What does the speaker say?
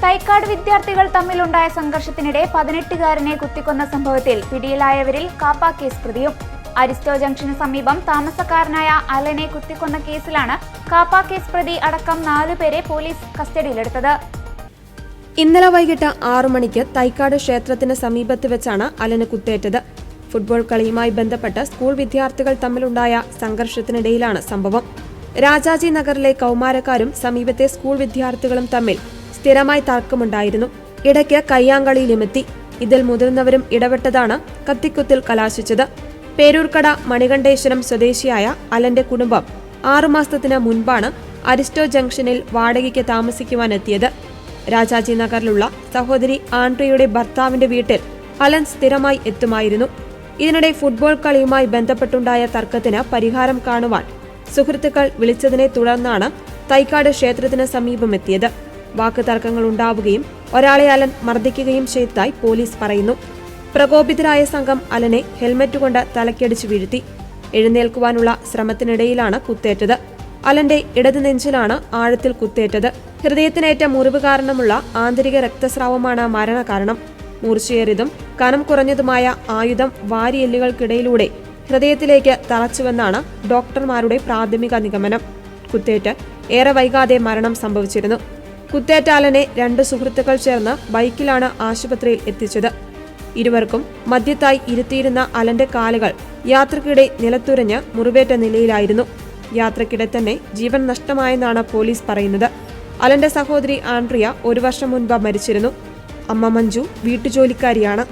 തൈക്കാട് വിദ്യാർത്ഥികൾ തമ്മിലുണ്ടായ സംഘർഷത്തിനിടെ 18-കാരനെ കുത്തിക്കൊന്ന സംഭവത്തിൽ പിടിയിലായവരിൽ കാപ്പ കേസ് പ്രതിയും. അരിസ്റ്റോ ജംഗ്ഷന് സമീപം താമസക്കാരനായ അലനെ കുത്തിക്കൊന്ന കേസിലാണ് കാപ്പ കേസ് പ്രതി അടക്കം 4 പേരെ പോലീസ് കസ്റ്റഡിയിലെടുത്തത്. ഇന്നലെ വൈകിട്ട് 6 മണിക്ക് തൈക്കാട് ക്ഷേത്രത്തിന് സമീപത്ത് വെച്ചാണ് അലന് കുത്തേറ്റത്. ഫുട്ബോൾ കളിയുമായി ബന്ധപ്പെട്ട് സ്കൂൾ വിദ്യാർത്ഥികൾ തമ്മിലുണ്ടായ സംഘർഷത്തിനിടയിലാണ് സംഭവം. രാജാജി നഗറിലെ കൗമാരക്കാരും സമീപത്തെ സ്കൂൾ വിദ്യാർത്ഥികളും തമ്മിൽ സ്ഥിരമായി തർക്കമുണ്ടായിരുന്നു. ഇടയ്ക്ക് കയ്യാങ്കളിയിലുമെത്തി. ഇതിൽ മുതിർന്നവരും ഇടപെട്ടതാണ് കത്തിക്കുത്തിൽ കലാശിച്ചത്. പേരൂർക്കട മണികണ്ഠേശ്വരം സ്വദേശിയായ അലന്റെ കുടുംബം 6 മാസത്തിന് മുൻപാണ് അരിസ്റ്റോ ജംഗ്ഷനിൽ വാടകയ്ക്ക് താമസിക്കുവാനെത്തിയത്. രാജാജി നഗറിലുള്ള സഹോദരി ആൻഡ്രിയയുടെ ഭർത്താവിന്റെ വീട്ടിൽ അലൻ സ്ഥിരമായി എത്തുമായിരുന്നു. ഇതിനിടെ ഫുട്ബോൾ കളിയുമായി ബന്ധപ്പെട്ടുണ്ടായ തർക്കത്തിന് പരിഹാരം കാണുവാൻ സുഹൃത്തുക്കൾ വിളിച്ചതിനെ തുടർന്നാണ് തൈക്കാട് ക്ഷേത്രത്തിന് സമീപമെത്തിയത്. വാക്ക് തർക്കങ്ങൾ ഉണ്ടാവുകയും ഒരാളെ അലൻ മർദ്ദിക്കുകയും ചെയ്തതായി പോലീസ് പറയുന്നു. പ്രകോപിതരായ സംഘം അലനെ ഹെൽമറ്റ് കൊണ്ട് തലക്കടിച്ചു വീഴ്ത്തി. എഴുന്നേൽക്കുവാനുള്ള ശ്രമത്തിനിടയിലാണ് കുത്തേറ്റത്. അലന്റെ ഇടതു നെഞ്ചിലാണ് ആഴത്തിൽ കുത്തേറ്റത്. ഹൃദയത്തിനേറ്റ മുറിവ് കാരണമുള്ള ആന്തരിക രക്തസ്രാവമാണ് മരണകാരണം. മൂർച്ചയേറിയതും കനം കുറഞ്ഞതുമായ ആയുധം വാരിയെല്ലുകൾക്കിടയിലൂടെ ഹൃദയത്തിലേക്ക് തറച്ചുവെന്നാണ് ഡോക്ടർമാരുടെ പ്രാഥമിക നിഗമനം. കുത്തേറ്റ് ഏറെ വൈകാതെ മരണം സംഭവിച്ചിരുന്നു. കുത്തേറ്റ അലനെ 2 സുഹൃത്തുക്കൾ ചേർന്ന് ബൈക്കിലാണ് ആശുപത്രിയിൽ എത്തിച്ചത്. ഇരുവർക്കും മധ്യത്തായി ഇരുത്തിയിരുന്ന അലന്റെ കാലുകൾ യാത്രക്കിടെ നിലത്തുരഞ്ഞ് മുറിവേറ്റ നിലയിലായിരുന്നു. യാത്രക്കിടെ തന്നെ ജീവൻ നഷ്ടമായെന്നാണ് പോലീസ് പറയുന്നത്. അലന്റെ സഹോദരി ആൻഡ്രിയ 1 വർഷം മുൻപ് മരിച്ചിരുന്നു. അമ്മ മഞ്ജു വീട്ടുജോലിക്കാരിയാണ്.